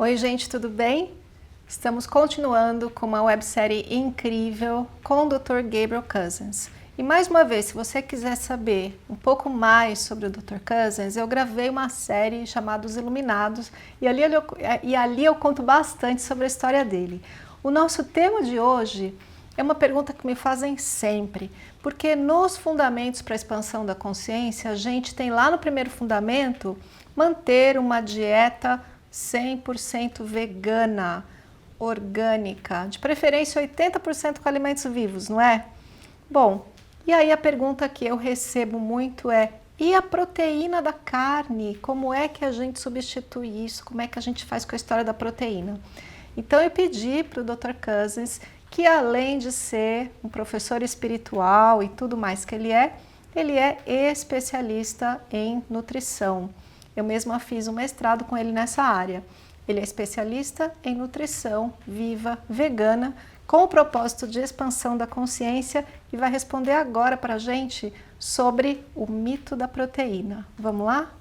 Oi, gente, tudo bem? Estamos continuando com uma websérie incrível com o Dr. Gabriel Cousens. E mais uma vez, se você quiser saber um pouco mais sobre o Dr. Cousens, eu gravei uma série chamada Os Iluminados e ali eu conto bastante sobre a história dele. O nosso tema de hoje é uma pergunta que me fazem sempre, porque nos fundamentos para a expansão da consciência, a gente tem lá no primeiro fundamento manter uma dieta 100% vegana, orgânica, de preferência 80% com alimentos vivos, não é? Bom, e aí a pergunta que eu recebo muito é: e a proteína da carne? Como é que a gente substitui isso? Como é que a gente faz com a história da proteína? Então eu pedi para o Dr. Cousens, que além de ser um professor espiritual e tudo mais que ele é especialista em nutrição. Eu mesma fiz um mestrado com ele nessa área. Ele é especialista em nutrição viva, vegana, com o propósito de expansão da consciência e vai responder agora para a gente sobre o mito da proteína. Vamos lá?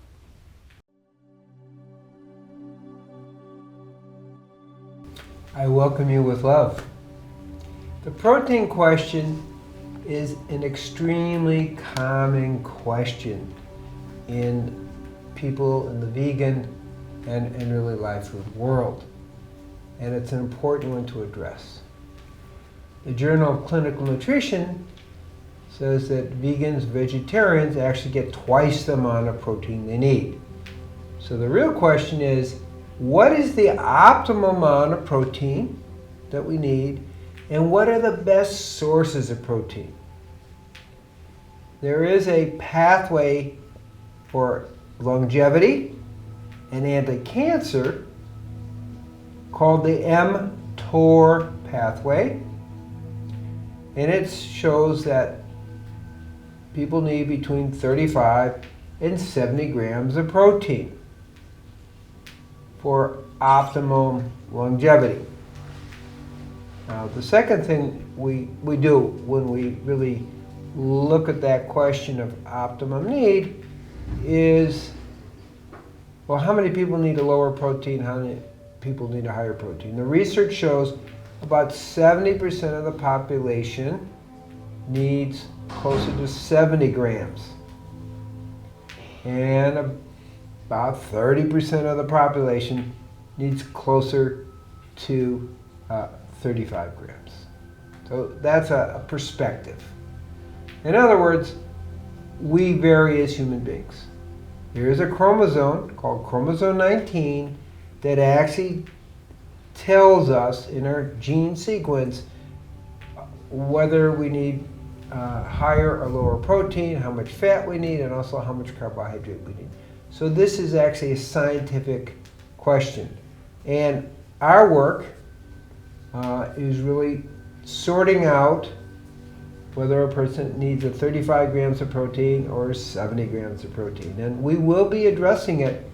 I welcome you with love. The protein question is an extremely common question in people in the vegan and really life food world. And it's an important one to address. The Journal of Clinical Nutrition says that vegans, vegetarians actually get twice the amount of protein they need. So the real question is, what is the optimal amount of protein that we need, and what are the best sources of protein? There is a pathway for longevity and anti-cancer called the mTOR pathway, and it shows that people need between 35 and 70 grams of protein for optimum longevity. Now, the second thing we do when we really look at that question of optimum need is, well, how many people need a lower protein, how many people need a higher protein? The research shows about 70% of the population needs closer to 70 grams. And about 30% of the population needs closer to 35 grams. So that's a perspective. In other words, we vary as human beings. There is a chromosome called chromosome 19 that actually tells us in our gene sequence whether we need higher or lower protein, how much fat we need, and also how much carbohydrate we need. So this is actually a scientific question. And our work is really sorting out whether a person needs a 35 grams of protein or 70 grams of protein. And we will be addressing it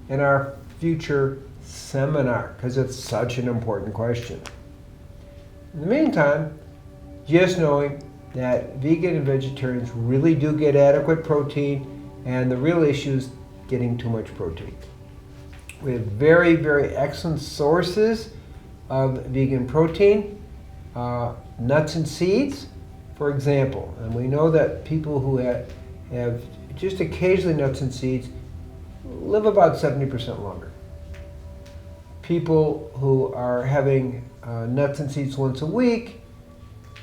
in our future seminar because it's such an important question. In the meantime, just knowing that vegan and vegetarians really do get adequate protein, and the real issue is getting too much protein. We have very, very excellent sources of vegan protein, nuts and seeds, for example. And we know that people who have just occasionally nuts and seeds live about 70% longer. People who are having nuts and seeds once a week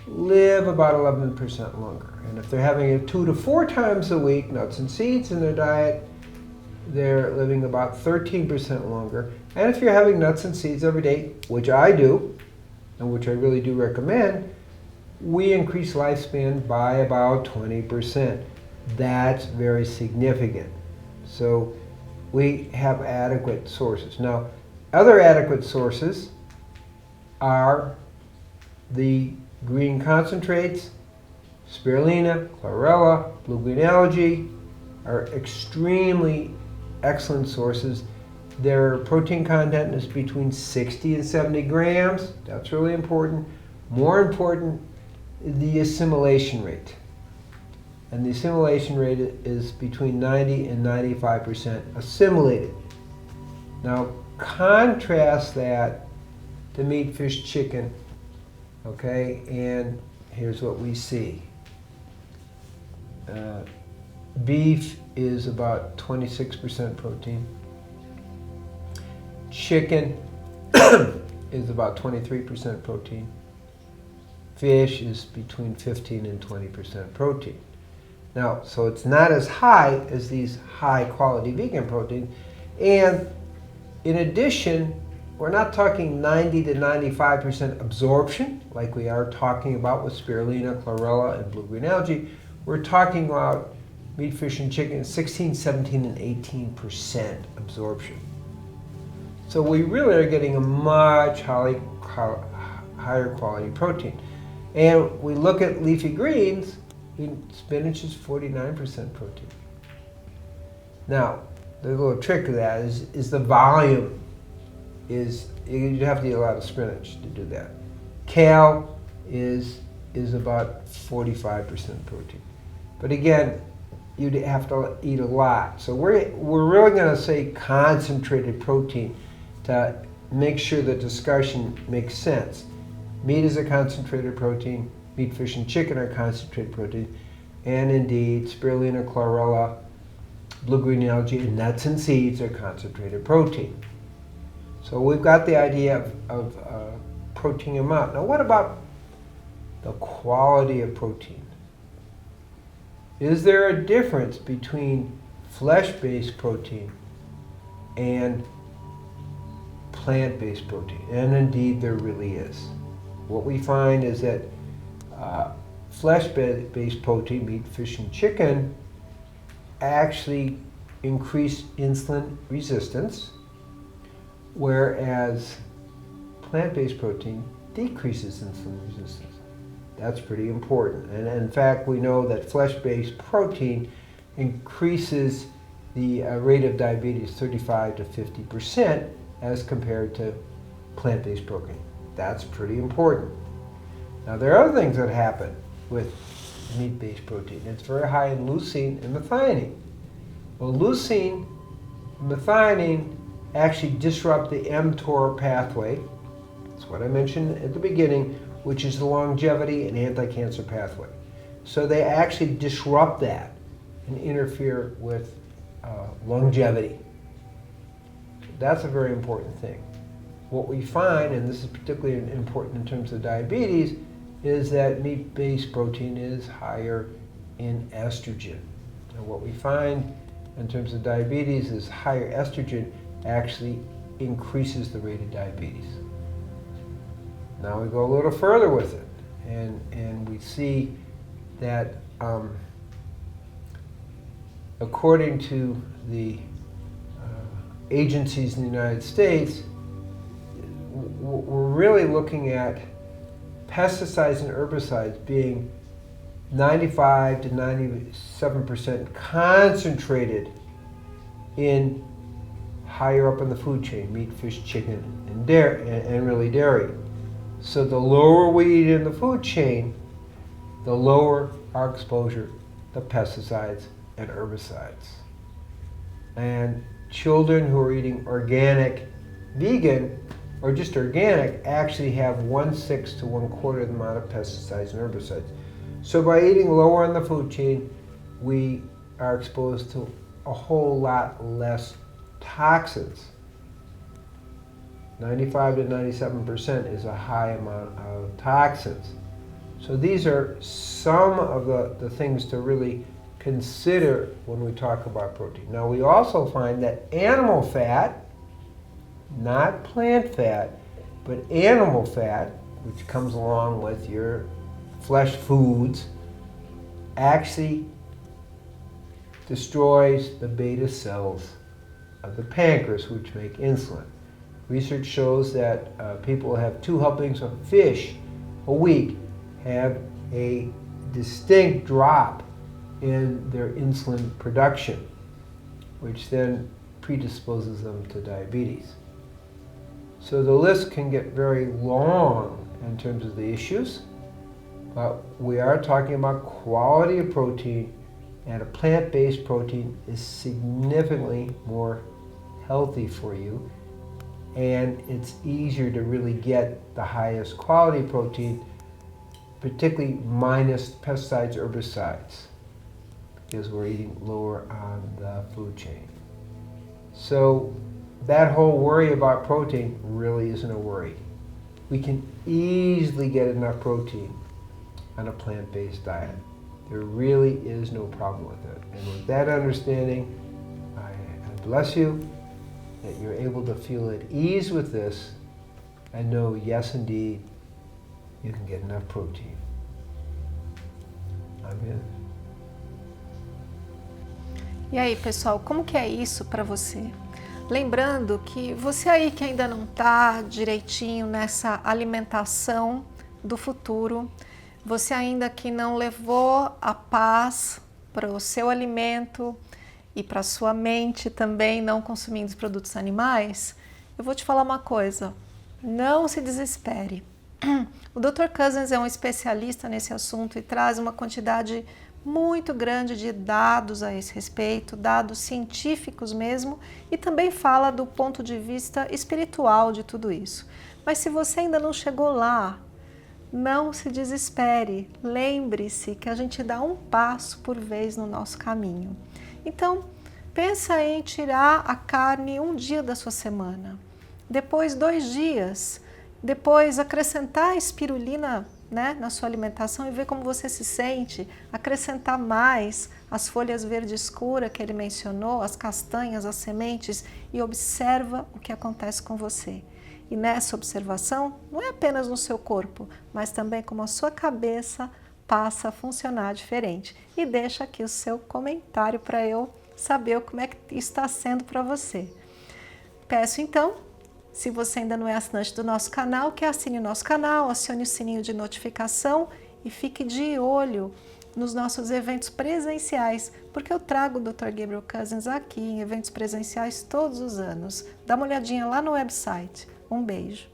live about 11% longer. And if they're having it 2 to 4 times a week, nuts and seeds in their diet, they're living about 13% longer. And if you're having nuts and seeds every day, which I do, and which I really do recommend, we increase lifespan by about 20%. That's very significant. So we have adequate sources. Now, other adequate sources are the green concentrates, spirulina, chlorella, blue-green algae are extremely excellent sources. Their protein content is between 60 and 70 grams. That's really important. More important, the assimilation rate. And the assimilation rate is between 90 and 95% assimilated. Now, contrast that to meat, fish, chicken, okay, and here's what we see. Beef is about 26% protein. Chicken is about 23% protein. Fish is between 15 and 20% protein. Now, so it's not as high as these high quality vegan proteins. And in addition, we're not talking 90 to 95% absorption like we are talking about with spirulina, chlorella, and blue-green algae. We're talking about meat, fish, and chicken 16, 17, and 18% absorption. So we really are getting a much higher quality protein. And we look at leafy greens, spinach is 49% protein. Now, the little trick to that is the volume is, you have to eat a lot of spinach to do that. Kale is about 45% protein. But again, you'd have to eat a lot. So we're really going to say concentrated protein to make sure the discussion makes sense. Meat is a concentrated protein. Meat, fish, and chicken are concentrated protein. And indeed, spirulina, chlorella, blue-green algae, and nuts and seeds are concentrated protein. So we've got the idea of protein amount. Now what about the quality of protein? Is there a difference between flesh-based protein and plant-based protein? And indeed, there really is. What we find is that flesh-based protein, meat, fish, and chicken, actually increase insulin resistance, whereas plant-based protein decreases insulin resistance. That's pretty important. And in fact, we know that flesh-based protein increases the rate of diabetes 35 to 50% as compared to plant-based protein. That's pretty important. Now, there are other things that happen with meat-based protein. It's very high in leucine and methionine. Well, leucine and methionine actually disrupt the mTOR pathway. That's what I mentioned at the beginning, which is the longevity and anti-cancer pathway. So they actually disrupt that and interfere with longevity. That's a very important thing. What we find, and this is particularly important in terms of diabetes, is that meat-based protein is higher in estrogen. And what we find in terms of diabetes is higher estrogen actually increases the rate of diabetes. Now we go a little further with it, and we see that according to the agencies in the United States, we're really looking at pesticides and herbicides being 95 to 97% concentrated in higher up in the food chain, meat, fish, chicken, and dairy, and really dairy. So the lower we eat in the food chain, the lower our exposure to pesticides and herbicides. And children who are eating organic, vegan, or just organic actually have 1/6 to 1/4 the amount of pesticides and herbicides. So by eating lower in the food chain, we are exposed to a whole lot less toxins. 95 to 97% is a high amount of toxins. So these are some of the things to really consider when we talk about protein. Now we also find that animal fat, not plant fat, but animal fat, which comes along with your flesh foods, actually destroys the beta cells of the pancreas, which make insulin. Research shows that people who have 2 helpings of fish a week have a distinct drop in their insulin production, which then predisposes them to diabetes. So the list can get very long in terms of the issues, but we are talking about quality of protein, and a plant-based protein is significantly more healthy for you. and it's easier to really get the highest quality protein, particularly minus pesticides, herbicides, because we're eating lower on the food chain. So that whole worry about protein really isn't a worry. We can easily get enough protein on a plant-based diet. There really is no problem with it. And with that understanding, I bless you that you're able to feel at ease with this and know, yes, indeed, you can get enough protein. Amen. E aí, pessoal, como que é isso para você? Lembrando que você aí que ainda não está direitinho nessa alimentação do futuro, você ainda que não levou a paz para o seu alimento e para a sua mente também, não consumindo os produtos animais, eu vou te falar uma coisa, não se desespere. O Dr. Cousins é um especialista nesse assunto e traz uma quantidade muito grande de dados a esse respeito, dados científicos mesmo, e também fala do ponto de vista espiritual de tudo isso. Mas se você ainda não chegou lá, não se desespere, lembre-se que a gente dá um passo por vez no nosso caminho. Então, pensa em tirar a carne um dia da sua semana, depois 2 dias, depois acrescentar a espirulina, né, na sua alimentação e ver como você se sente, acrescentar mais as folhas verde escura que ele mencionou, as castanhas, as sementes, e observa o que acontece com você. E nessa observação, não é apenas no seu corpo, mas também como a sua cabeça passa a funcionar diferente. E deixa aqui o seu comentário para eu saber como é que está sendo para você. Peço então, se você ainda não é assinante do nosso canal, que assine o nosso canal, acione o sininho de notificação e fique de olho nos nossos eventos presenciais, porque eu trago o Dr. Gabriel Cousins aqui em eventos presenciais todos os anos. Dá uma olhadinha lá no website. Um beijo.